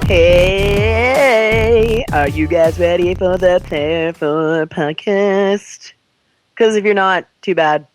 Hey, are you guys ready for the Player 4 podcast? Because if you're not, too bad.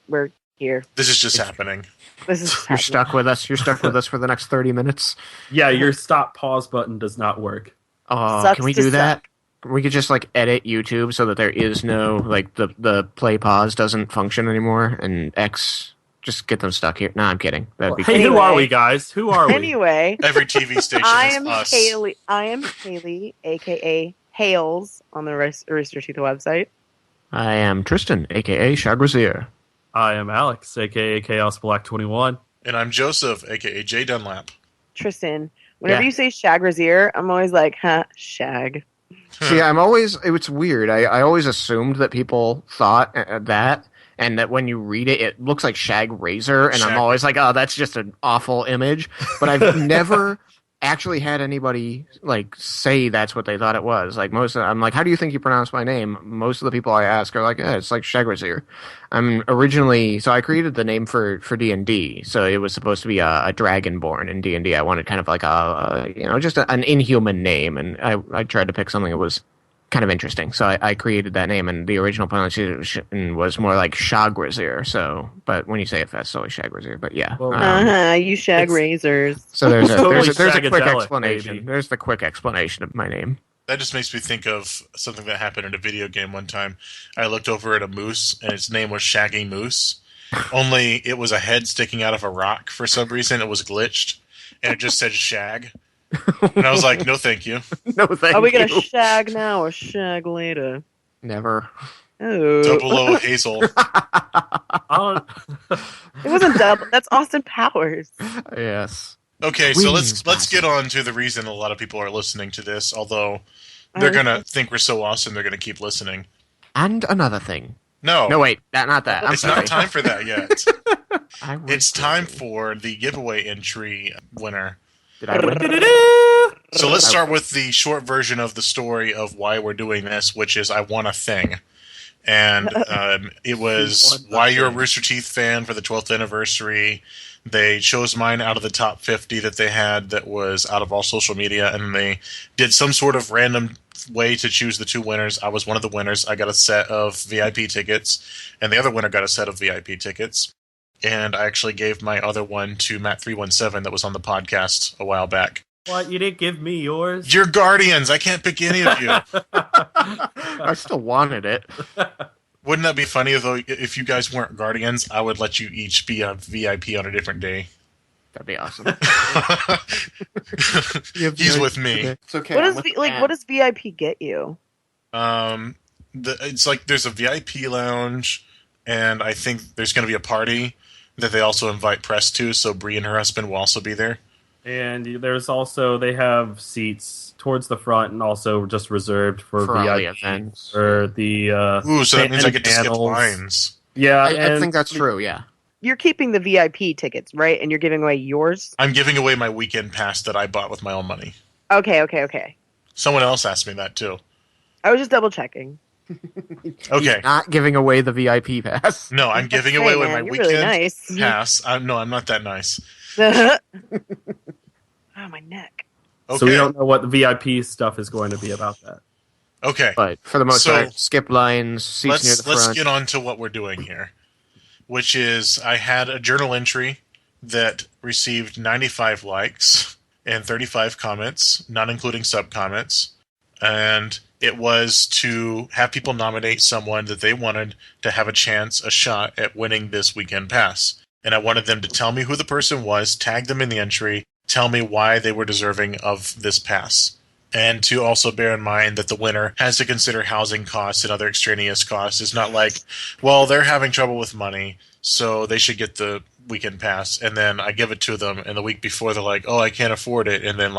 We're here. This is just happening. You're stuck with us. You're stuck with us for the next 30 minutes. Yeah, your stop pause button does not work. Can we do that? We could just edit YouTube so that there is no the play pause doesn't function anymore, and X just get them stuck here. No, I'm kidding. Who are we, guys? Who are we? Anyway, every TV station is us. Hayley. I am Hayley, aka Hales, on the Rooster Teeth website. I am Tristan, aka Shagrazier. I am Alex, aka Chaos Black 21. And I'm Joseph, aka Jay Dunlap. Tristan, whenever you say Shagrazier, I'm always like, huh, shag. See, it's weird. I always assumed that people thought that, and that when you read it, it looks like Shag Razor, and I'm always like, oh, that's just an awful image. But I've never actually had anybody say that's what they thought it was. I'm like, how do you think you pronounce my name? Most of the people I ask are like, it's like Shagrazier. So I created the name for D&D. So it was supposed to be a dragonborn in D&D. I wanted kind of like just an inhuman name, and I tried to pick something that was kind of interesting. So I created that name, and the original pronunciation was more like Shagrazier. But when you say it fast, it's always Shagrazier. But yeah, you shag razors. So there's a quick shagadelic, explanation. baby. There's the quick explanation of my name. That just makes me think of something that happened in a video game one time. I looked over at a moose, and its name was Shaggy Moose. Only it was a head sticking out of a rock for some reason. It was glitched, and it just said Shag. And I was like, no, thank you. No, thank you. Are we going to shag now or shag later? Never. Oh. Double O Hazel. It wasn't double. That's Austin Powers. Yes. Okay, so let's get on to the reason a lot of people are listening to this, although they're going to think we're so awesome they're going to keep listening. And another thing. No, wait, not that. It's not time for that yet. It's time for the giveaway entry winner. Did I win? So let's start with the short version of the story of why we're doing this, which is I won a thing. And it was why you're a Rooster Teeth fan for the 12th anniversary. They chose mine out of the top 50 that they had that was out of all social media, and they did some sort of random way to choose the two winners. I was one of the winners. I got a set of VIP tickets, and the other winner got a set of VIP tickets. And I actually gave my other one to Matt317 that was on the podcast a while back. What? You didn't give me yours? You're Guardians. I can't pick any of you. I still wanted it. Wouldn't that be funny, though, if you guys weren't Guardians, I would let you each be a VIP on a different day. That'd be awesome. He's with me. It's okay. What does VIP get you? It's like there's a VIP lounge, and I think there's going to be a party that they also invite press to, so Bree and her husband will also be there. And there's also, they have seats towards the front and also just reserved for VIP events. For the so that means I get to skip panels. lines. Yeah, I think that's true, yeah. You're keeping the VIP tickets, right? And you're giving away yours? I'm giving away my weekend pass that I bought with my own money. Okay. Someone else asked me that, too. I was just double checking. Okay. He's not giving away the VIP pass. No, I'm giving away my you're weekend really nice. pass. No, I'm not that nice. Oh, my neck. Okay. So we don't know what the VIP stuff is going to be about that. Okay. But for the most part, skip lines, seats near the front. Let's get on to what we're doing here, which is I had a journal entry that received 95 likes and 35 comments, not including sub-comments, and it was to have people nominate someone that they wanted to have a shot at winning this weekend pass. And I wanted them to tell me who the person was, tag them in the entry, tell me why they were deserving of this pass. And to also bear in mind that the winner has to consider housing costs and other extraneous costs. It's not like, well, they're having trouble with money, so they should get the weekend pass. And then I give it to them, and the week before they're like, oh, I can't afford it. And then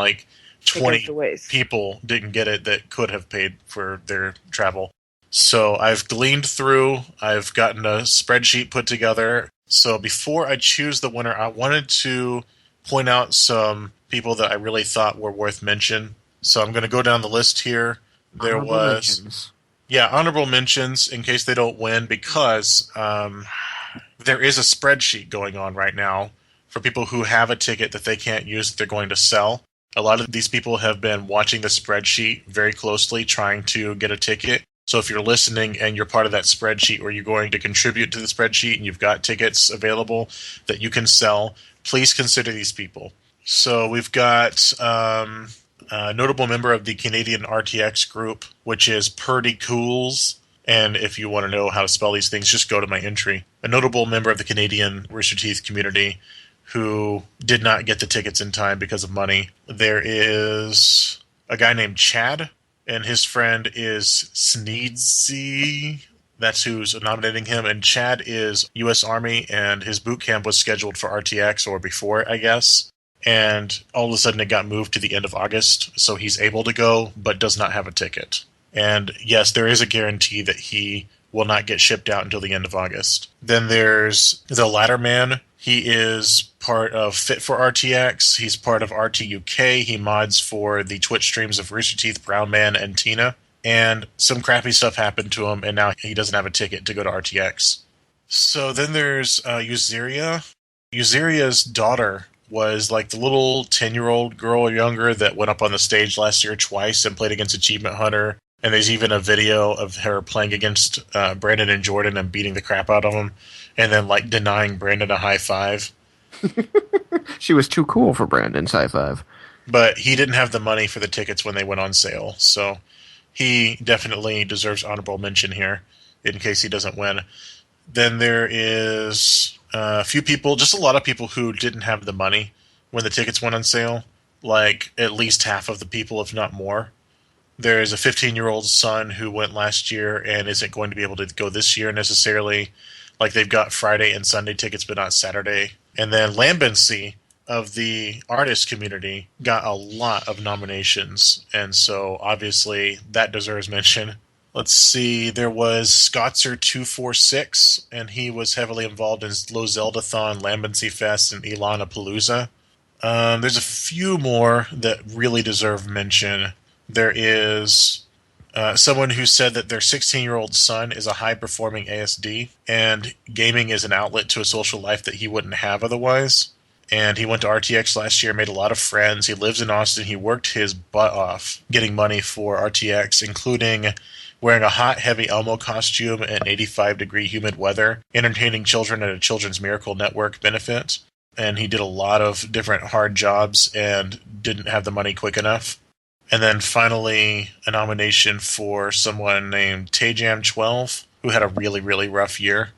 20 people didn't get it that could have paid for their travel. So I've gleaned through. I've gotten a spreadsheet put together. So before I choose the winner, I wanted to point out some people that I really thought were worth mention. So I'm going to go down the list here. There was... Yeah, honorable mentions in case they don't win, because there is a spreadsheet going on right now for people who have a ticket that they can't use that they're going to sell. A lot of these people have been watching the spreadsheet very closely, trying to get a ticket. So if you're listening and you're part of that spreadsheet or you're going to contribute to the spreadsheet and you've got tickets available that you can sell, please consider these people. So we've got a notable member of the Canadian RTX group, which is Purdy Cools. And if you want to know how to spell these things, just go to my entry. A notable member of the Canadian Rooster Teeth community who did not get the tickets in time because of money. There is a guy named Chad, and his friend is Sneedsy. That's who's nominating him. And Chad is U.S. Army, and his boot camp was scheduled for RTX or before, I guess. And all of a sudden it got moved to the end of August, so he's able to go, but does not have a ticket. And yes, there is a guarantee that he will not get shipped out until the end of August. Then there's the Ladder Man. He is part of Fit for RTX. He's part of RTUK. He mods for the Twitch streams of Rooster Teeth, Brown Man, and Tina. And some crappy stuff happened to him, and now he doesn't have a ticket to go to RTX. So then there's Euzeria. Euzeria's daughter was like the little 10-year-old girl or younger that went up on the stage last year twice and played against Achievement Hunter. And there's even a video of her playing against Brandon and Jordan and beating the crap out of them, and then like denying Brandon a high five. She was too cool for Brandon's high five. But he didn't have the money for the tickets when they went on sale, so he definitely deserves honorable mention here in case he doesn't win. Then there is a few people, just a lot of people who didn't have the money when the tickets went on sale, like at least half of the people, if not more. There's a 15-year-old son who went last year and isn't going to be able to go this year necessarily. Like they've got Friday and Sunday tickets, but not Saturday. And then Lambency of the artist community got a lot of nominations, and so obviously that deserves mention. Let's see, there was Scotzer246, and he was heavily involved in Low Zeldathon, Lambency Fest, and Ilana Palooza. There's a few more that really deserve mention. There is someone who said that their 16-year-old son is a high-performing ASD, and gaming is an outlet to a social life that he wouldn't have otherwise. And he went to RTX last year, made a lot of friends. He lives in Austin. He worked his butt off getting money for RTX, including wearing a hot, heavy Elmo costume in 85-degree humid weather, entertaining children at a Children's Miracle Network benefit. And he did a lot of different hard jobs and didn't have the money quick enough. And then finally, a nomination for someone named Tejam12, who had a really, really rough year.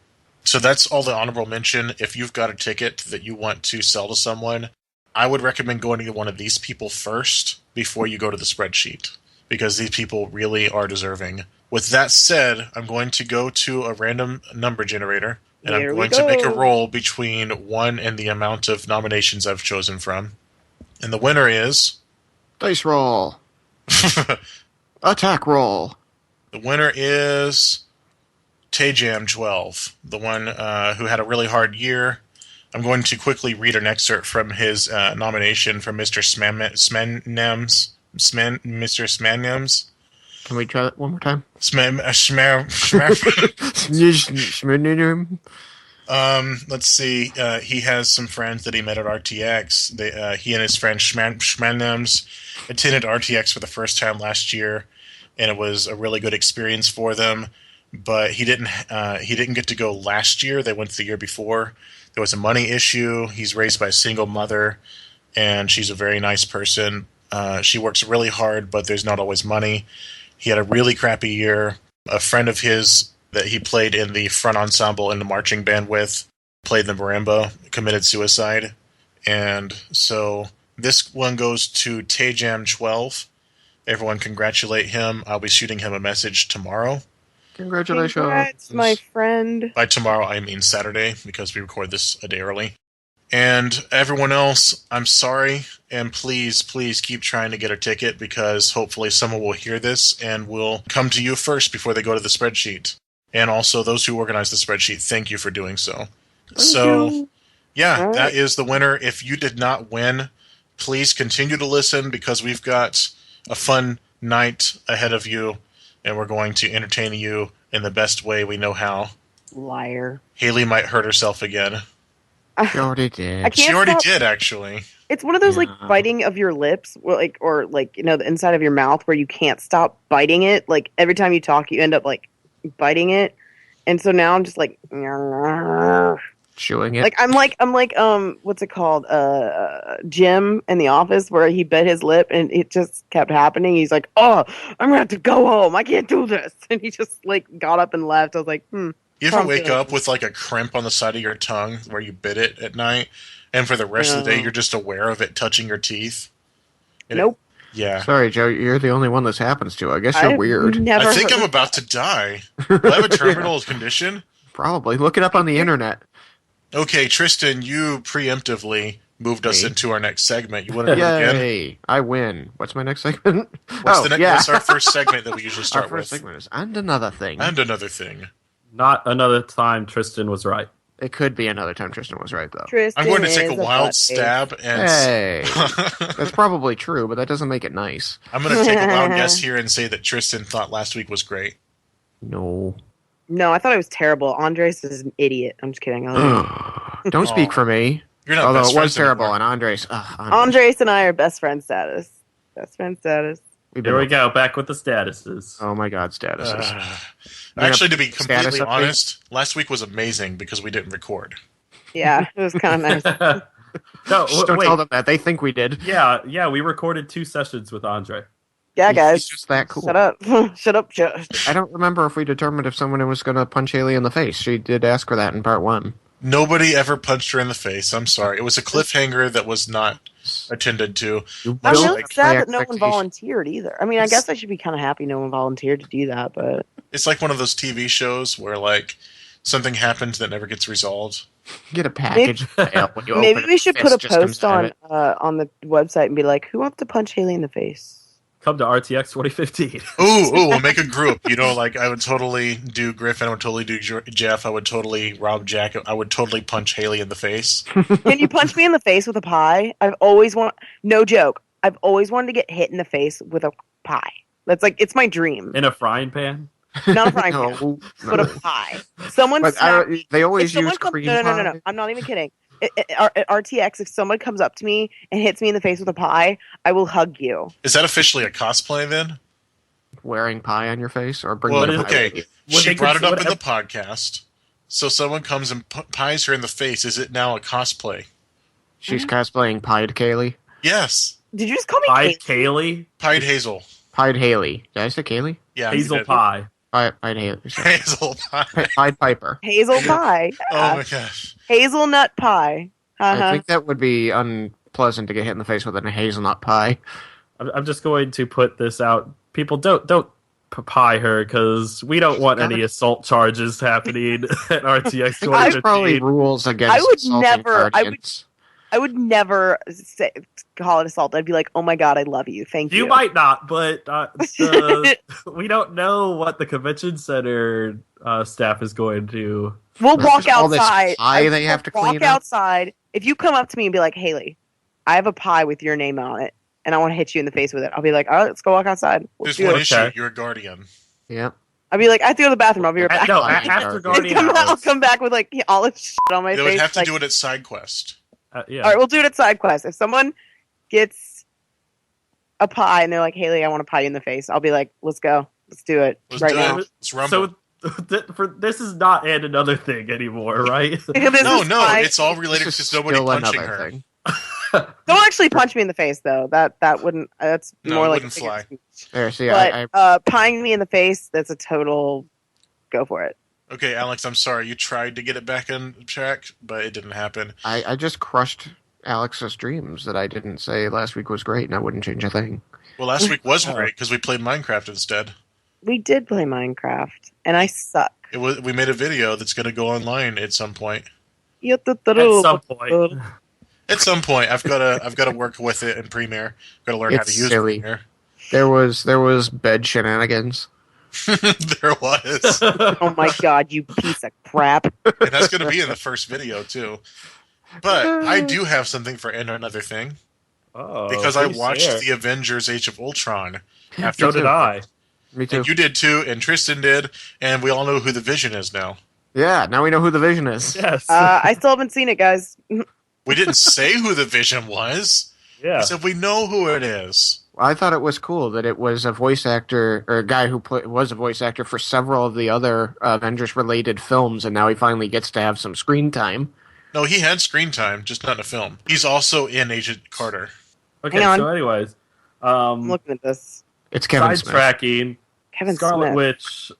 So that's all the honorable mention. If you've got a ticket that you want to sell to someone, I would recommend going to one of these people first before you go to the spreadsheet, because these people really are deserving. With that said, I'm going to go to a random number generator, and I'm going to make a roll between 1 and the amount of nominations I've chosen from. And the winner is... Dice roll. Attack roll. The winner is Tejam12, the one who had a really hard year. I'm going to quickly read an excerpt from his nomination from Mr. Smannems. Mr. Smannems. Can we try that one more time? Let's see. He has some friends that he met at RTX. He and his friend Schmannems attended RTX for the first time last year, and it was a really good experience for them. But he didn't get to go last year. They went the year before. There was a money issue. He's raised by a single mother, and she's a very nice person. She works really hard, but there's not always money. He had a really crappy year. A friend of his that he played in the front ensemble in the marching band with, played the marimba, committed suicide. And so this one goes to Tejam12. Everyone congratulate him. I'll be shooting him a message tomorrow. Congratulations. Congrats, my friend. By tomorrow, I mean Saturday, because we record this a day early. And everyone else, I'm sorry, and please keep trying to get a ticket, because hopefully someone will hear this and will come to you first before they go to the spreadsheet. And also those who organize the spreadsheet, thank you for doing so. Thank you. Yeah, All right. That is the winner. If you did not win, please continue to listen, because we've got a fun night ahead of you, and we're going to entertain you in the best way we know how. Liar. Hayley might hurt herself again. She already did. I can't She already stop- did, actually. It's one of those like Yeah. biting of your lips, or like the inside of your mouth where you can't stop biting it. Like every time you talk, you end up like biting it, and so now I'm just like, Chewing it. like I'm like what's it called? Jim in The Office where he bit his lip and it just kept happening. He's like, oh, I'm gonna have to go home. I can't do this, and he just like got up and left. I was like, You ever wake up with like a crimp on the side of your tongue where you bit it at night, and for the rest of the day you're just aware of it touching your teeth? And nope. Yeah. Sorry, Joe, you're the only one this happens to. I guess you're I've weird. Never I think heard- I'm about to die. Do I have a terminal condition? Probably. Look it up on the internet. Okay, Tristan, you preemptively moved us Me? into our next segment. You want to do it again? Yay! I win. What's my next segment? What's our first segment that we usually Our start first with? segment is and another thing. And another thing. Not another time Tristan was right. It could be another time. Tristan was right though. Tristan I'm going to take a is wild butt stab and Hey, that's probably true, but that doesn't make it nice. I'm going to take a wild guess here and say that Tristan thought last week was great. No. No, I thought it was terrible. Andres is an idiot. I'm just kidding. Don't speak for me. You're not Although best it was friends terrible, anymore. and Andres. Andres and I are best friend status. Best friend status. Here we go, back with the statuses. Oh my God, statuses. Actually, to be status completely update? honest, last week was amazing because we didn't record. Yeah, it was kind of nice. No, Just don't wait. tell them that. They think we did. Yeah, we recorded 2 sessions with Andre. Yeah, He's guys. just that cool. Shut up. Shut up, Joe. I don't remember if we determined if someone was going to punch Hayley in the face. She did ask for that in part 1. Nobody ever punched her in the face. I'm sorry. It was a cliffhanger that was not attended to. You I'm built really my sad that no one expectations. volunteered either. I mean, I guess I should be kind of happy no one volunteered to do that, but It's like one of those TV shows where like something happens that never gets resolved. Get a package. mail when you maybe open we it, should fist put a just comes post out of on it. the website and be like, "Who wants to punch Hayley in the face?" Come to RTX 2015. Ooh, we'll make a group. You know, like I would totally do Griffin. I would totally do Jeff. I would totally rob Jack. I would totally punch Hayley in the face. Can you punch me in the face with a pie? No joke. I've always wanted to get hit in the face with a pie. That's like it's my dream. In a frying pan? Not a frying pan, No, but a pie. Someone But snap- they if always someone use comes, cream no, pie. no. I'm not even kidding. At RTX, if someone comes up to me and hits me in the face with a pie, I will hug you. Is that officially a cosplay then? Wearing pie on your face or bringing Well, the pie okay. with you. Would She they brought it up in consider- the podcast. So someone comes and pies her in the face. Is it now a cosplay? She's cosplaying Pied Kaylee. Yes. Did you just call me Pied Hayley? Kaylee? Pied Hazel. Pied Haley. Did I say Kaylee? Yeah. you Hazel did. pie. Pied Haley. Sorry. Hazel pie. Pied Piper. Hazel pie? Oh Yeah. my gosh. Hazelnut pie. I Uh-huh. think that would be unpleasant to get hit in the face with a hazelnut pie. I'm just going to put this out. People, don't pie her because we don't want any assault charges happening at RTX There's probably 2015. rules against I would assaulting never- guardians. I would never call it assault. I'd be like, "Oh my god, I love you. Thank you." You might not, but we don't know what the convention center staff is going to. We'll There's walk just all this outside. pie they have to walk clean up. outside. If you come up to me and be like, "Hayley, I have a pie with your name on it, and I want to hit you in the face with it," I'll be like, "All right, let's go walk outside." We'll There's do one it. issue. Okay. You're a guardian. Yeah. I'll be like, "I have to go to the bathroom. I'll be right back." No, Guardian after hours. Guardian I'll hours. come back with like all this shit on my They face. would have to like, do it at side quest. Yeah. All right, we'll do it at side quest. If someone gets a pie and they're like, "Hayley, I want to pie you in the face," I'll be like, "Let's go. Let's do it Let's right do now." it. Let's rumble. So this is not and another thing anymore, right? This no, is no, fine. it's all related This is to nobody still punching another her. thing. Don't actually punch me in the face though. That wouldn't. That's No, more it like wouldn't a figure of fly. speech. There, see, But I pieing me in the face, that's a total go for it. Okay, Alex, I'm sorry. You tried to get it back on track, but it didn't happen. I just crushed Alex's dreams that I didn't say last week was great, and I wouldn't change a thing. Well, last week was Oh. great because we played Minecraft instead. We did play Minecraft, and I suck. We made a video that's going to go online at some point. At some point. At some point, I've got to work with it in Premiere. Got to learn how to It's use silly. Premiere. There was bed shenanigans. There was, Oh my god, you piece of crap! and that's going to be in the first video too. But I do have something for another thing Oh, because I please watched share. the Avengers: Age of Ultron. So did I. Me too. And you did too, and Tristan did, and we all know who the Vision is now. Yeah, now we know who the Vision is. Yes. I still haven't seen it, guys. We didn't say who the Vision was. Yeah. We said we know who it is. I thought it was cool that it was a voice actor, or a guy who was a voice actor for several of the other Avengers-related films, and now he finally gets to have some screen time. No, he had screen time, just not in a film. He's also in Agent Carter. Okay, Hang on. so anyways. I'm looking at this. It's Kevin Smith. Sidetracking. Kevin Scarlet Smith. Witch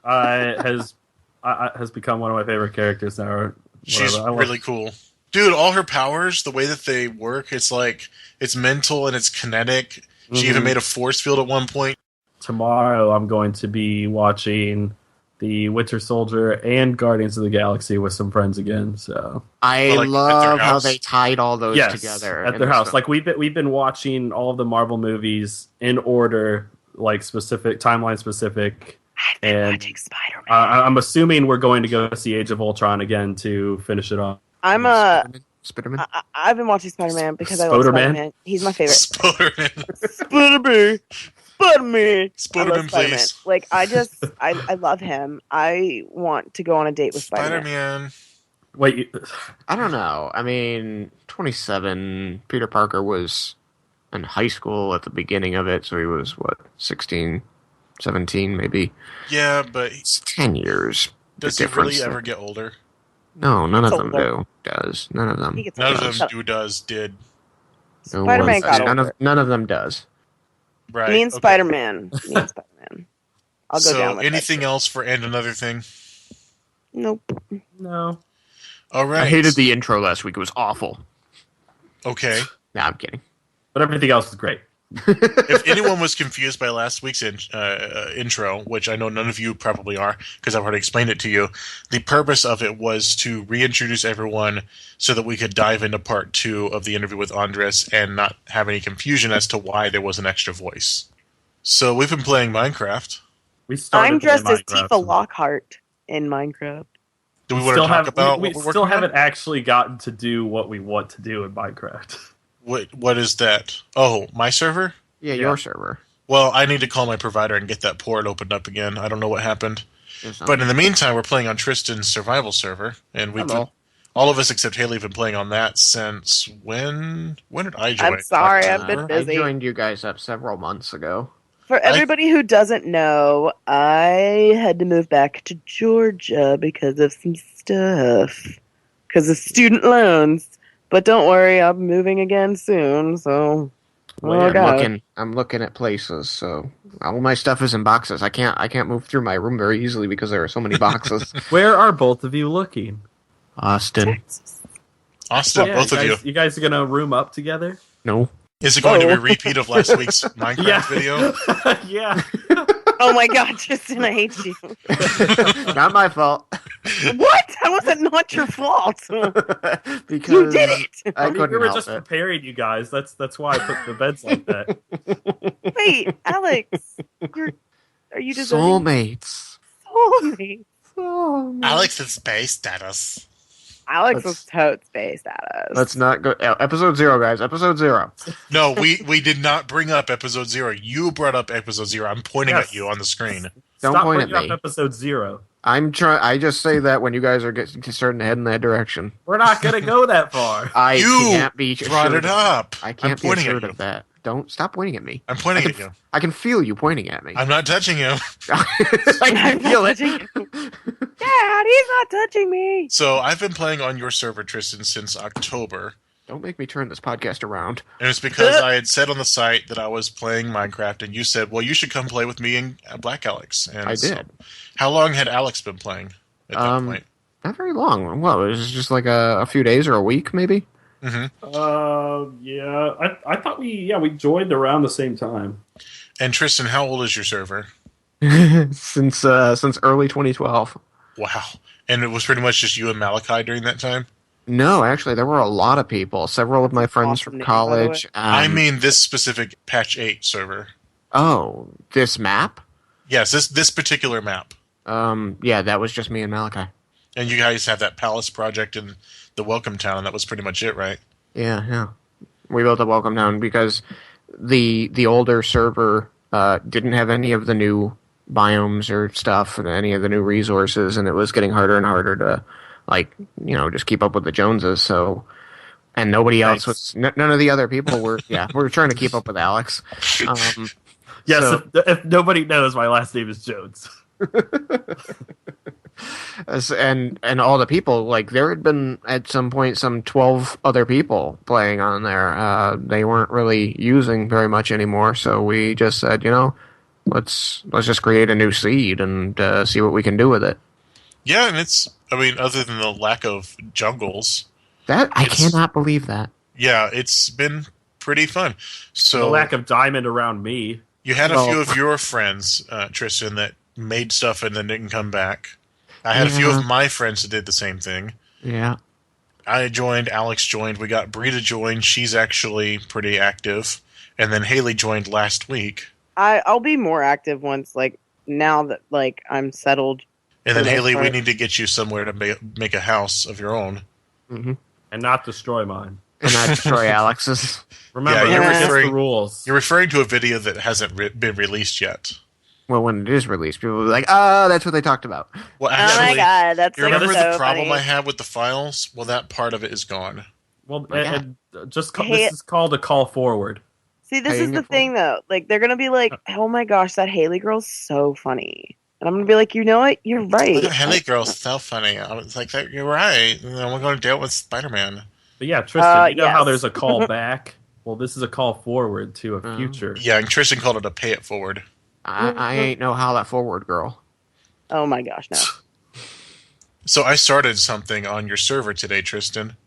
has become one of my favorite characters now. Or She's whatever. I love- really cool. Dude, all her powers, the way that they work, it's like, it's mental and it's kinetic. She even made a force field at one point. Tomorrow I'm going to be watching the Winter Soldier and Guardians of the Galaxy with some friends again. So I Like, at their love how house? they tied all those yes, together at in their this house. film. Like we've been watching all of the Marvel movies in order, like specific timeline specific. I've been And watching Spider-Man. I'm assuming we're going to go see Age of Ultron again to finish it off. I'm Spider-Man? I've been watching Spider-Man because I love Spoderman? Spider-Man. He's my favorite. Spider-Man. Spider-Man. Spider-Man. Spider-Man, I love Spider-Man. please. Like, I love him. I want to go on a date with Spider-Man. Spider-Man. Wait, I don't know. I mean, 27, Peter Parker was in high school at the beginning of it, so he was, 16, 17 maybe? Yeah, but It's 10 years. does the he really difference. ever get older? No, none of It's them older. does. None of them. He gets None of older. them who does did. No Spider-Man one- got none older. of none of them does. Right. Me and okay. Spider-Man. Me and Spider-Man. I'll go So down with anything that. else for and another thing? Nope. no. All right. I hated the intro last week. It was awful. Okay. Nah, I'm kidding. But everything else is great. If anyone was confused by last week's intro, which I know none of you probably are, because I've already explained it to you, the purpose of it was to reintroduce everyone so that we could dive into part 2 of the interview with Andres and not have any confusion as to why there was an extra voice. So we've been playing Minecraft. We started I'm dressed as playing Minecraft. Tifa Lockhart in Minecraft. Do we want to Still talk have- about we what we're still working on? haven't actually gotten to do what we want to do in Minecraft. What is that? Oh, my server? Yeah, Yeah. your server. Well, I need to call my provider and get that port opened up again. I don't know what happened. There's But in the meantime, we're playing on Tristan's survival server, and we've been, Hello. all of us except Hayley have been playing on that since when? When did I join? I'm sorry, I've been October? busy. I joined you guys up several months ago. For everybody who doesn't know, I had to move back to Georgia because of some stuff. Because of student loans. But don't worry, I'm moving again soon, so... Oh, God. I'm looking at places, so all my stuff is in boxes. I can't move through my room very easily because there are so many boxes. Where are both of you looking? Austin. Austin, both of you. You guys are gonna room up together? No. Is it going to be Oh. a repeat of last week's Minecraft video? Yeah. Oh my god, Tristan, I hate you. Not my fault. What? How was it not your fault? Because You did it! I I mean, we couldn't were help just it. preparing you guys. That's why I put the beds like that. Wait, Alex. Are you deserving? Soulmates. Soulmate. Soulmates. Alex's space status. Alex Let's- was totes based at us. Let's not go. Episode 0, guys. Episode 0. No, we did not bring up episode 0. You brought up episode 0. I'm pointing Yes. at you on the screen. Don't Stop point at bringing me. up episode 0. I just say that when you guys are starting to head in that direction. We're not gonna go that far. I You can't be Brought assured it up. I can't I'm be pointing assured at you. of that. Don't stop pointing at me. I'm pointing at you. I can feel you pointing at me. I'm not touching you. I I'm can not feel it. touching you. Dad, he's not touching me. So I've been playing on your server, Tristan, since October. Don't make me turn this podcast around. And it's because I had said on the site that I was playing Minecraft, and you said, well, you should come play with me and Black Alex. And I so- did. How long had Alex been playing at that point? Not very long. Well, it was just like a few days or a week, maybe. Yeah. I thought we joined around the same time. And Tristan, how old is your server? since early 2012. Wow. And it was pretty much just you and Malachi during that time? No, actually, there were a lot of people. Several of my friends Awesome from name, college. I mean this specific patch 8 server. Oh, this map? Yes, this particular map. Yeah, that was just me and Malachi. And you guys have that palace project in the Welcome Town, and that was pretty much it, right? Yeah. We built a welcome town because the older server didn't have any of the new biomes or stuff, and any of the new resources, and it was getting harder and harder to, just keep up with the Joneses. So And nobody else Thanks. was. None of the other people were. Yeah, we were trying to keep up with Alex. Yes, so- if nobody knows, my last name is Jones. and all the people, like, there had been at some point some 12 other people playing on there. They weren't really using very much anymore, so we just said, let's just create a new seed and see what we can do with it. Yeah, and other than the lack of jungles, I cannot believe that. yeah, it's been pretty fun. So The lack of diamond around me. you had a few of your friends, Tristan, that made stuff and then didn't come back. I had a few of my friends that did the same thing. Yeah. I joined, Alex joined, we got Bree to join. She's actually pretty active. And then Hayley joined last week. I'll be more active once, now that, I'm settled. And then, For the most Hayley, we part. need to get you somewhere to make a house of your own. Mm-hmm. And not destroy mine. And not destroy Alex's. Remember, Yeah, you're that's the rules. You're referring to a video that hasn't been released yet. Well, when it is released, people will be like, that's what they talked about. Well, Oh my actually, god, that's you remember so the problem funny. I had with the files? Well, that part of it is gone. Well, my and this Hey- is called a call forward. See, this Paying is the it thing, though. They're gonna be like, "Oh my gosh, that Haley girl's so funny," and I'm gonna be like, "You know what? You're right." Haley girl's so funny. I was like, you're right. And then we're going to deal with Spider-Man. But yeah, Tristan, you know how yes. there's a call back? Well, this is a call forward to a future. Yeah, and Tristan called it a pay it forward. I ain't no how that forward, girl. Oh my gosh, no. So I started something on your server today, Tristan.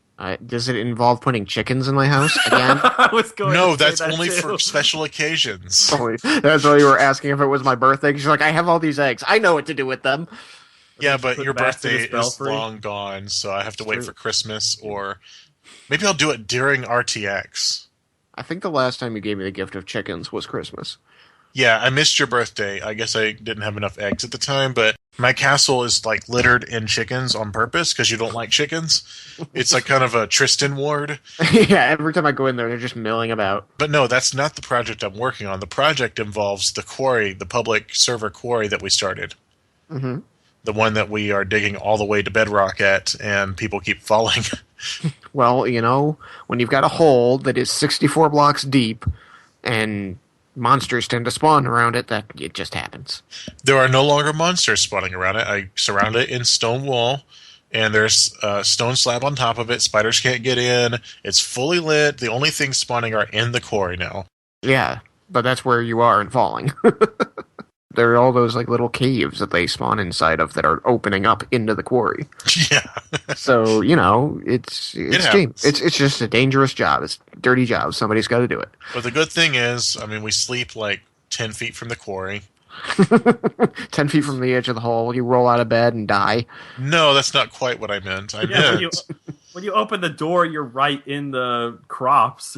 Does it involve putting chickens in my house again? I was going No, to say that's that only too. for special occasions. That's why you were asking if it was my birthday. She's like, I have all these eggs. I know what to do with them. Yeah, but Put your Bastard birthday is Belfry. long gone, so I have to wait True. for Christmas, or maybe I'll do it during RTX. I think the last time you gave me the gift of chickens was Christmas. Yeah, I missed your birthday. I guess I didn't have enough eggs at the time, but my castle is littered in chickens on purpose because you don't like chickens. It's kind of a Tristan ward. Yeah, every time I go in there, they're just milling about. But no, that's not the project I'm working on. The project involves the quarry, the public server quarry that we started. Mm-hmm. The one that we are digging all the way to bedrock at, and people keep falling. Well, when you've got a hole that is 64 blocks deep and monsters tend to spawn around it, that it just happens. There are no longer monsters spawning around it. I surround it in stone wall, and there's a stone slab on top of it. Spiders can't get in. It's fully lit. The only things spawning are in the quarry now. Yeah, but that's where you are and falling. There are all those little caves that they spawn inside of that are opening up into the quarry. Yeah. So it's happens. it's just a dangerous job. It's a dirty job. Somebody's got to do it. But the good thing is, we sleep 10 feet from the quarry. 10 feet from the edge of the hole, you roll out of bed and die. No, that's not quite what I meant. I Yeah, meant, when you open the door, you're right in the crops.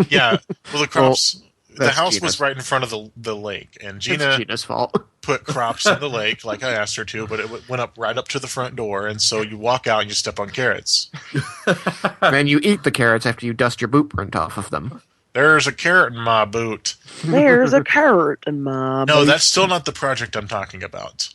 yeah. Well, the crops. The that's house Gina's. was right in front of the lake, and It's Gina Gina's fault. put crops in the lake like I asked her to, but it went up right up to the front door, and so you walk out and you step on carrots. And you eat the carrots after you dust your boot print off of them. There's a carrot in my boot. There's a carrot in my No, boot. that's still not the project I'm talking about.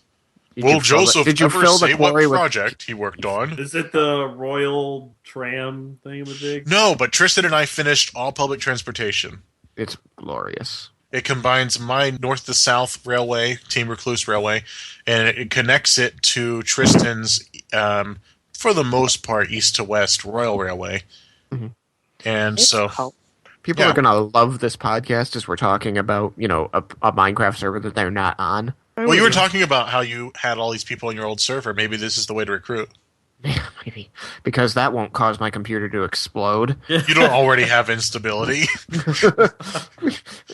Did Will you fill Joseph did you ever fill the say what quarry with? project he worked on? Is it the Royal Tram thingamajig? No, but Tristan and I finished all public transportation. It's glorious. It combines my north to south railway, Team Recluse Railway, and it connects it to Tristan's, for the most part, east to west Royal Railway. Mhm. And It's so, called- People Yeah. are gonna love this podcast as we're talking about a Minecraft server that they're not on. well, you were talking about how you had all these people on your old server. Maybe this is the way to recruit. Yeah, maybe because that won't cause my computer to explode. You don't already have instability.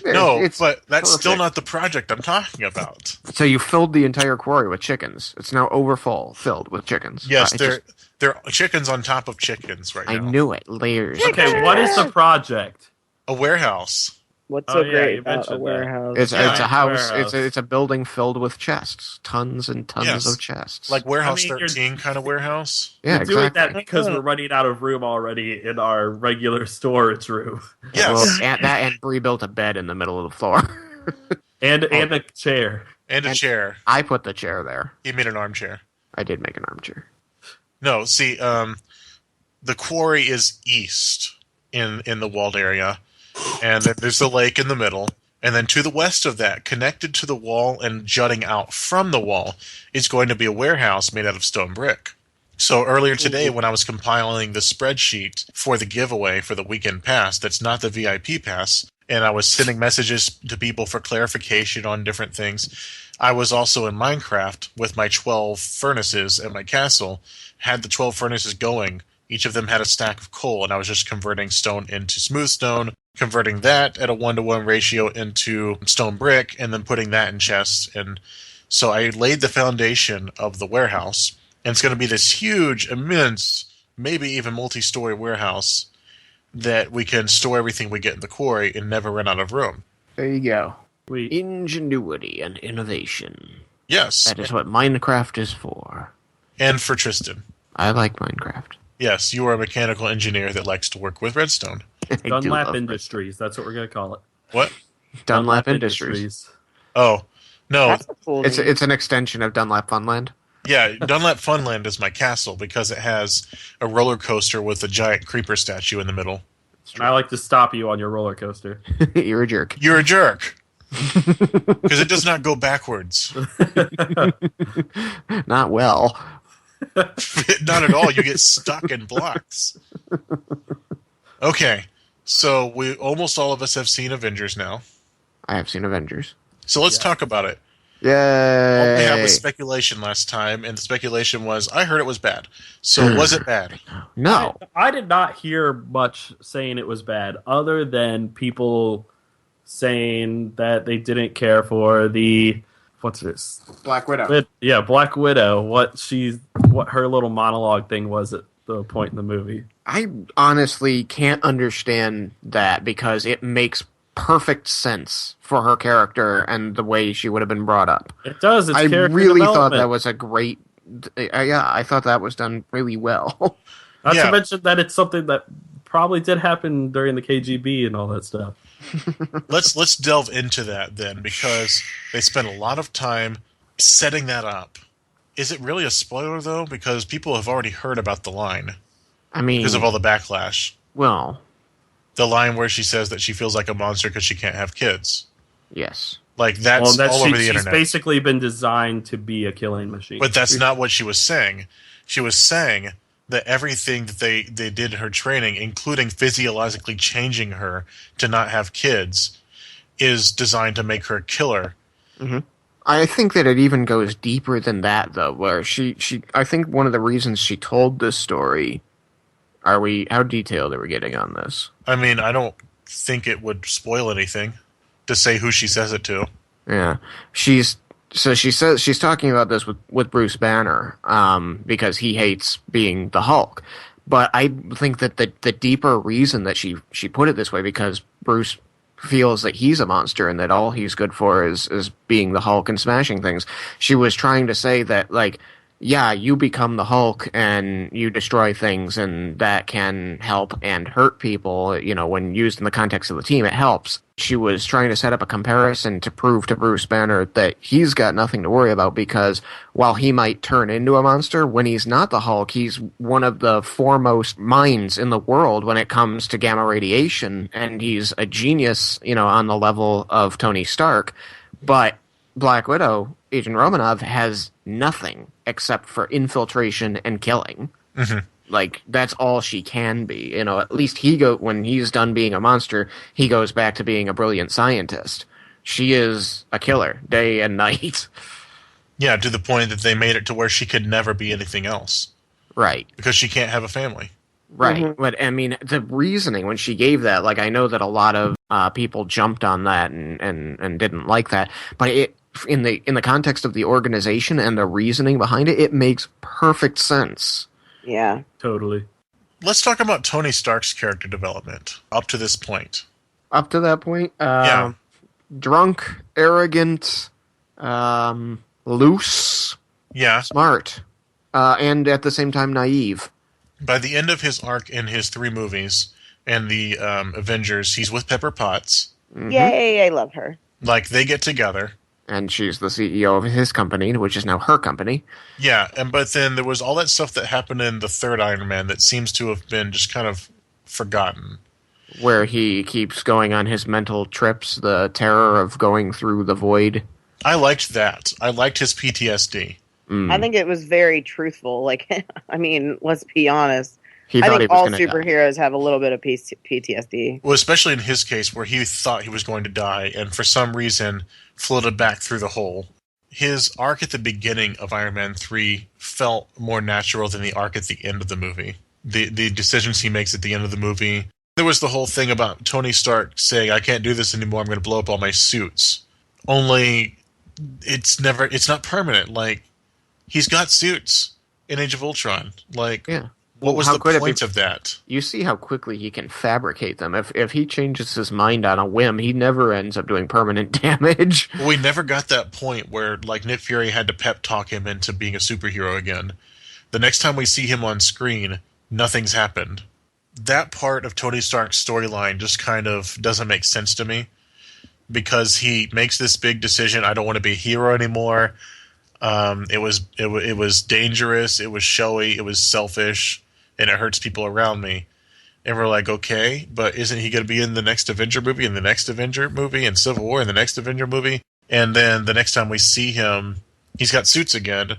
No, It's but that's still perfect. not the project I'm talking about. So you filled the entire quarry with chickens. It's now overfull, filled with chickens. Yes, I they're chickens on top of chickens right I now. knew it. Layers. Okay, what is the project? A warehouse. What's Oh, so yeah, great you about a mentioned that. warehouse? It's Yeah. it's a house. Warehouse. It's a building filled with chests, tons and tons Yes. of chests. Like Warehouse I mean, you're- 13 kind of warehouse. yeah, We're doing exactly. that because we're running out of room already in our regular storage room. Yes. Well, and Bree built a bed in the middle of the floor. And a chair. And a and- chair. I put the chair there. He made an armchair. I did make an armchair. No, see, the quarry is east in the walled area, and then there's the lake in the middle. And then to the west of that, connected to the wall and jutting out from the wall, is going to be a warehouse made out of stone brick. So earlier today, when I was compiling the spreadsheet for the giveaway for the weekend pass, that's not the VIP pass, and I was sending messages to people for clarification on different things, I was also in Minecraft with my 12 furnaces at my castle, had the 12 furnaces going. Each of them had a stack of coal, and I was just converting stone into smooth stone, converting that at a 1-to-1 ratio into stone brick, and then putting that in chests. And so I laid the foundation of the warehouse, and it's going to be this huge, immense, maybe even multi-story warehouse that we can store everything we get in the quarry and never run out of room. There you go. We Ingenuity and innovation. Yes. That is what Minecraft is for. And for Tristan. I like Minecraft. Yes, you are a mechanical engineer that likes to work with redstone. I do Dunlap love Industries. That's what we're gonna call it. What? Dunlap Industries. Oh, no. That's a cool name. It's an extension of Dunlap Funland. Yeah, Dunlap Funland is my castle because it has a roller coaster with a giant creeper statue in the middle. I like to stop you on your roller coaster. You're a jerk. You're a jerk. Because it does not go backwards. Not well. Not at all. You get stuck in blocks. Okay, so we almost all of us have seen Avengers now. I have seen Avengers. So let's talk about it. All we had Yay! was speculation last time, and the speculation was, I heard it was bad. So was it bad? No. I did not hear much saying it was bad, other than people saying that they didn't care for the what's this? Black Widow. Black Widow. What her little monologue thing was at the point in the movie. I honestly can't understand that because it makes perfect sense for her character and the way she would have been brought up. It does. It's I character really thought development. that was a great. I thought that was done really well. Not Yeah. to mention that it's something that probably did happen during the KGB and all that stuff. Let's delve into that then, because they spent a lot of time setting that up. Is it really a spoiler, though? Because people have already heard about the line I mean, because of all the backlash. well, The line where she says that she feels like a monster because she can't have kids. yes. Like, that's all over the she's internet. basically been designed to be a killing machine. But that's not what she was saying. She was saying that everything that they did in her training, including physiologically changing her to not have kids, is designed to make her a killer. I think that it even goes deeper than that, though. Where I think one of the reasons she told this story. How detailed are we getting on this? I mean, I don't think it would spoil anything to say who she says it to. Yeah, she says she's talking about this with Bruce Banner, because he hates being the Hulk. But I think that the deeper reason that she put it this way, because Bruce feels that he's a monster and that all he's good for is being the Hulk and smashing things. She was trying to say that, like, yeah, you become the Hulk and you destroy things, and that can help and hurt people. You know, when used in the context of the team, it helps. She was trying to set up a comparison to prove to Bruce Banner that he's got nothing to worry about, because while he might turn into a monster, when he's not the Hulk, he's one of the foremost minds in the world when it comes to gamma radiation, and he's a genius, you know, on the level of Tony Stark. But Black Widow, Agent Romanov, has nothing except for infiltration and killing. Mm-hmm. Like, that's all she can be. You know, at least when he's done being a monster, he goes back to being a brilliant scientist. She is a killer, day and night. Yeah, to the point that they made it to where she could never be anything else. Right. Because she can't have a family. Right. Mhm. But, I mean, the reasoning when she gave that, like, I know that a lot of people jumped on that and didn't like that, but in the context of the organization and the reasoning behind it, it makes perfect sense. Yeah. Totally. Let's talk about Tony Stark's character development up to this point. Up to that point, Yeah. drunk, arrogant, loose, Yeah, smart, and at the same time naive. by the end of his arc in his 3 movies and the Avengers, he's with Pepper Potts. Mhm. Yay, I love her. Like, they get together. And she's the CEO of his company, which is now her company. Yeah, but then there was all that stuff that happened in the third Iron Man that seems to have been just kind of forgotten. Where he keeps going on his mental trips, the terror of going through the void. I liked that. I liked his PTSD. I think it was very truthful. Like, I mean, let's be honest. He I thought he think was all going to die. superheroes have a little bit of PTSD. Well, especially in his case where he thought he was going to die and for some reason floated back through the hole. His arc at the beginning of Iron Man 3 felt more natural than the arc at the end of the movie. The decisions he makes at the end of the movie. There was the whole thing about Tony Stark saying, I can't do this anymore, I'm going to blow up all my suits. Only, it's not permanent. Like, he's got suits in Age of Ultron. Like, Yeah. what was How the could it point be- of that? You see how quickly he can fabricate them. If he changes his mind on a whim, he never ends up doing permanent damage. Well, we never got that point where, like, Nick Fury had to pep talk him into being a superhero again. The next time we see him on screen, nothing's happened. That part of Tony Stark's storyline just kind of doesn't make sense to me because he makes this big decision. I don't want to be a hero anymore. It was dangerous. It was showy. It was selfish, and it hurts people around me. And we're like, okay, but isn't he going to be in the next Avenger movie, and the next Avenger movie, and Civil War, and the next Avenger movie? And then the next time we see him, he's got suits again,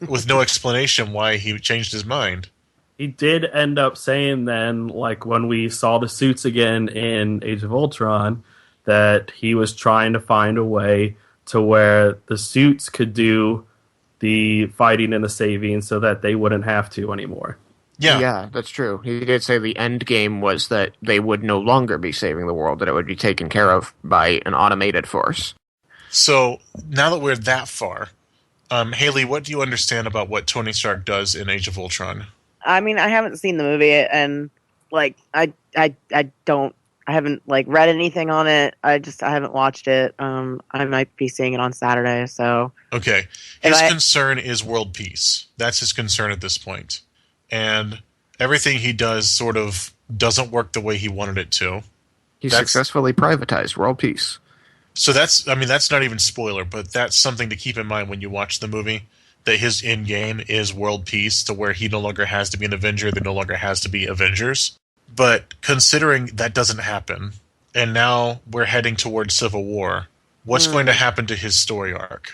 with no explanation why he changed his mind. He did end up saying then, like when we saw the suits again in Age of Ultron, that he was trying to find a way to where the suits could do the fighting and the saving so that they wouldn't have to anymore. Yeah. That's true. He did say the end game was that they would no longer be saving the world, that it would be taken care of by an automated force. So now that we're that far, Hayley, what do you understand about what Tony Stark does in Age of Ultron? I mean, I haven't seen the movie, and like, I haven't like read anything on it. I haven't watched it. I might be seeing it on Saturday. So Okay, his concern is world peace. That's his concern at this point, and everything he does sort of doesn't work the way he wanted it to. He successfully privatized world peace. So that's not even spoiler, but that's something to keep in mind when you watch the movie. That his end game is world peace, to where he no longer has to be an Avenger, there no longer has to be Avengers. But considering that doesn't happen, and now we're heading towards Civil War, what's going to happen to his story arc?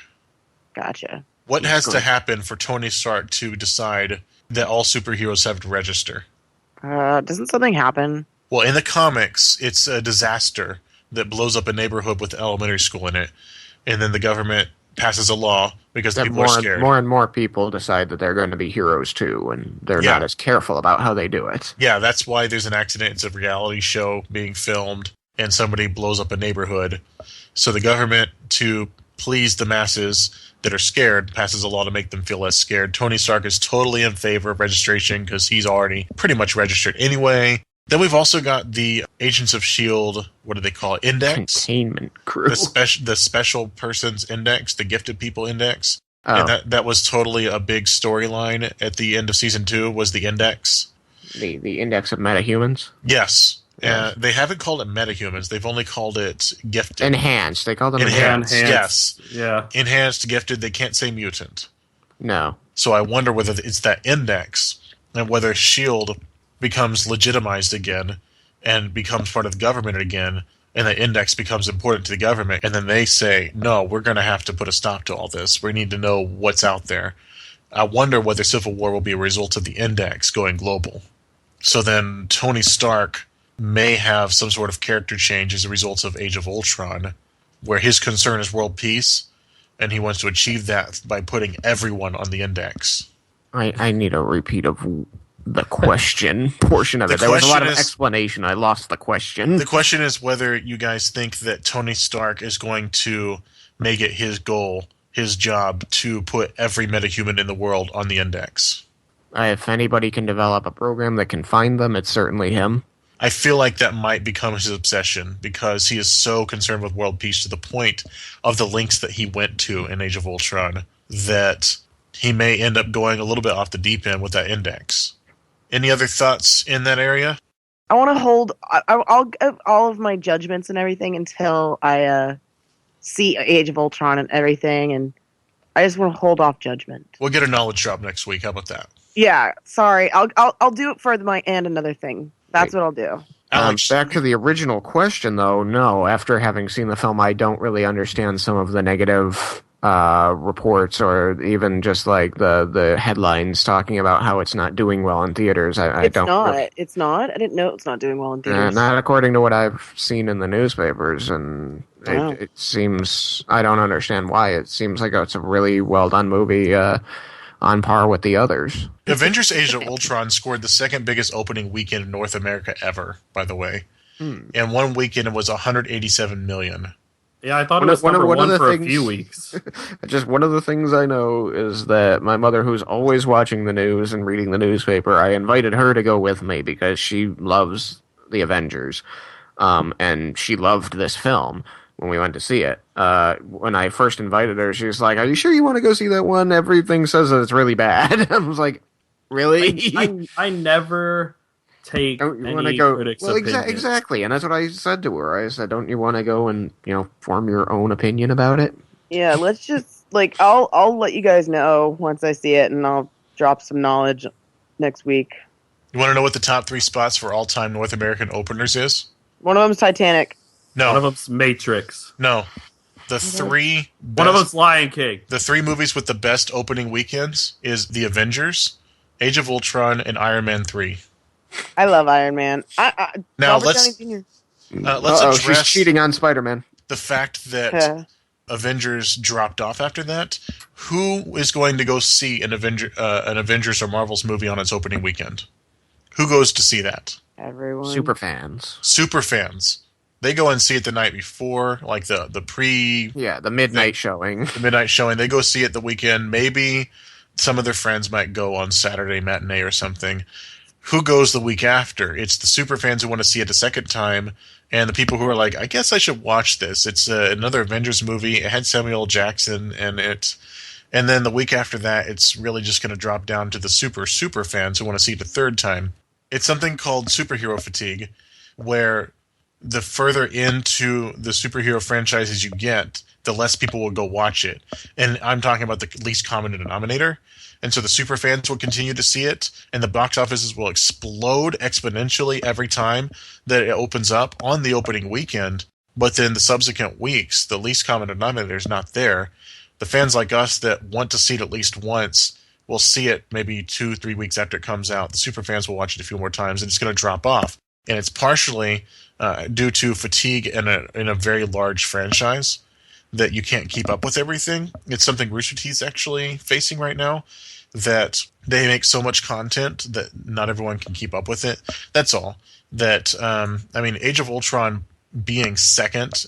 gotcha. What has to happen for Tony Stark to decide that all superheroes have to register? Doesn't something happen? Well, in the comics, it's a disaster that blows up a neighborhood with elementary school in it, and then the government passes a law because the people are scared. More and more people decide that they're going to be heroes too, and they're not as careful about how they do it. Yeah, that's why there's an accident. It's a reality show being filmed, and somebody blows up a neighborhood. So the government, to please the masses that are scared, passes a law to make them feel less scared. Tony Stark is totally in favor of registration because he's already pretty much registered anyway. Then we've also got the Agents of S.H.I.E.L.D., what do they call it? Index? Containment crew. The special persons index, the gifted people index. Oh. And that was totally a big storyline at the end of season 2, was the index. The index of metahumans? Yes. They haven't called it metahumans. They've only called it gifted. Enhanced. They call them Enhanced. Enhanced. Yes. Yeah. Enhanced, gifted. They can't say mutant. No. So I wonder whether it's that index and whether S.H.I.E.L.D. becomes legitimized again and becomes part of the government again, and the index becomes important to the government, and then they say, no, we're going to have to put a stop to all this. We need to know what's out there. I wonder whether Civil War will be a result of the index going global. So then Tony Stark may have some sort of character change as a result of Age of Ultron, where his concern is world peace, and he wants to achieve that by putting everyone on the index. I need a repeat of the question portion of it. There was a lot of explanation. I lost the question. The question is whether you guys think that Tony Stark is going to make it his goal, his job, to put every metahuman in the world on the index. If anybody can develop a program that can find them, it's certainly him. I feel like that might become his obsession because he is so concerned with world peace to the point of the links that he went to in Age of Ultron that he may end up going a little bit off the deep end with that index. Any other thoughts in that area? I want to hold. I'll give all of my judgments and everything until I see Age of Ultron and everything, and I just want to hold off judgment. We'll get a knowledge drop next week. How about that? Yeah, sorry. I'll do it for my and another thing. That's what I'll do. Alex, Back to the original question, though. No, after having seen the film, I don't really understand some of the negative reports, or even just like the headlines talking about how it's not doing well in theaters. I don't. It's not. I didn't know it's not doing well in theaters. Not according to what I've seen in the newspapers, and Wow. it seems I don't understand why. It seems like it's a really well done movie, on par with the others. Avengers: Age of Ultron scored the second biggest opening weekend in North America ever. By the way, and one weekend it was 187 million. Yeah, I thought it was number one for a few weeks. Just one of the things I know is that my mother, who's always watching the news and reading the newspaper, I invited her to go with me because she loves the Avengers, and she loved this film when we went to see it. When I first invited her, she was like, "Are you sure you want to go see that one? Everything says that it's really bad." I was like, "Really?" I never take any critics' well, opinion. exactly, and that's what I said to her. I said, "Don't you want to go and form your own opinion about it?" Yeah, let's just I'll let you guys know once I see it, and I'll drop some knowledge next week. You want to know what the top 3 spots for all-time North American openers is? One of them's Titanic. No. One of them's Matrix. No. The 3 best, One of them's Lion King. The 3 movies with the best opening weekends is The Avengers, Age of Ultron, and Iron Man 3. I love Iron Man. Now Robert let's Downey Jr. let's She's address cheating on Spider-Man. the fact that Avengers dropped off after that. Who is going to go see an Avengers or Marvel's movie on its opening weekend? Who goes to see that? Everyone. Super fans. Super fans. They go and see it the night before, like the The midnight showing. the midnight showing. They go see it the weekend. Maybe some of their friends might go on Saturday matinee or something. Who goes the week after? It's the super fans who want to see it a second time, and the people who are like, I guess I should watch this. It's another Avengers movie. It had Samuel L. Jackson, and then the week after that, it's really just going to drop down to the super fans who want to see it a third time. It's something called superhero fatigue, where the further into the superhero franchises you get, the less people will go watch it. And I'm talking about the least common denominator. And so the super fans will continue to see it, and the box offices will explode exponentially every time that it opens up on the opening weekend. But then the subsequent weeks, the least common denominator is not there. The fans like us that want to see it at least once will see it maybe 2-3 weeks after it comes out. The super fans will watch it a few more times, and it's going to drop off. And it's partially due to fatigue in a very large franchise that you can't keep up with everything. It's something Rooster Teeth's actually facing right now, that they make so much content that not everyone can keep up with it. That's all. That Age of Ultron being second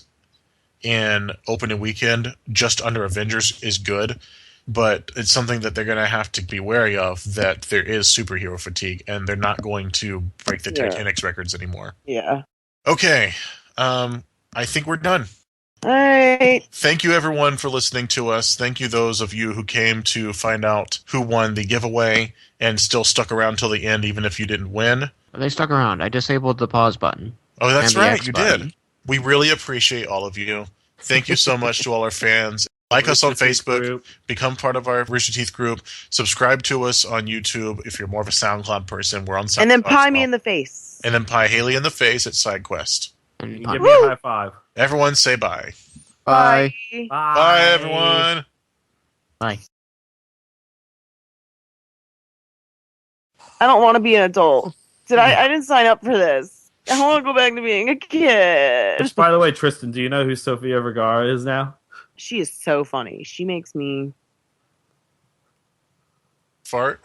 in opening weekend just under Avengers is good, but it's something that they're going to have to be wary of, that there is superhero fatigue, and they're not going to break the Titanic's records anymore. Yeah. Okay. I think we're done. All right. Thank you, everyone, for listening to us. Thank you, those of you who came to find out who won the giveaway and still stuck around till the end, even if you didn't win. They stuck around. I disabled the pause button. Oh, that's And the right. X You button. did. We really appreciate all of you. Thank you so much to all our fans. Like us on Facebook. Group. Become part of our Rooster Teeth group. Subscribe to us on YouTube if you're more of a SoundCloud person. We're on SoundCloud. And then pie as me well. in the face. And then pie Hayley in the face at SideQuest. And You can give me a high five. Everyone say bye. Bye. Bye, Bye, everyone. Bye. I don't want to be an adult. I didn't sign up for this. I want to go back to being a kid. Which, by the way, Tristan, do you know who Sofia Vergara is now? She is so funny. She makes me Fart.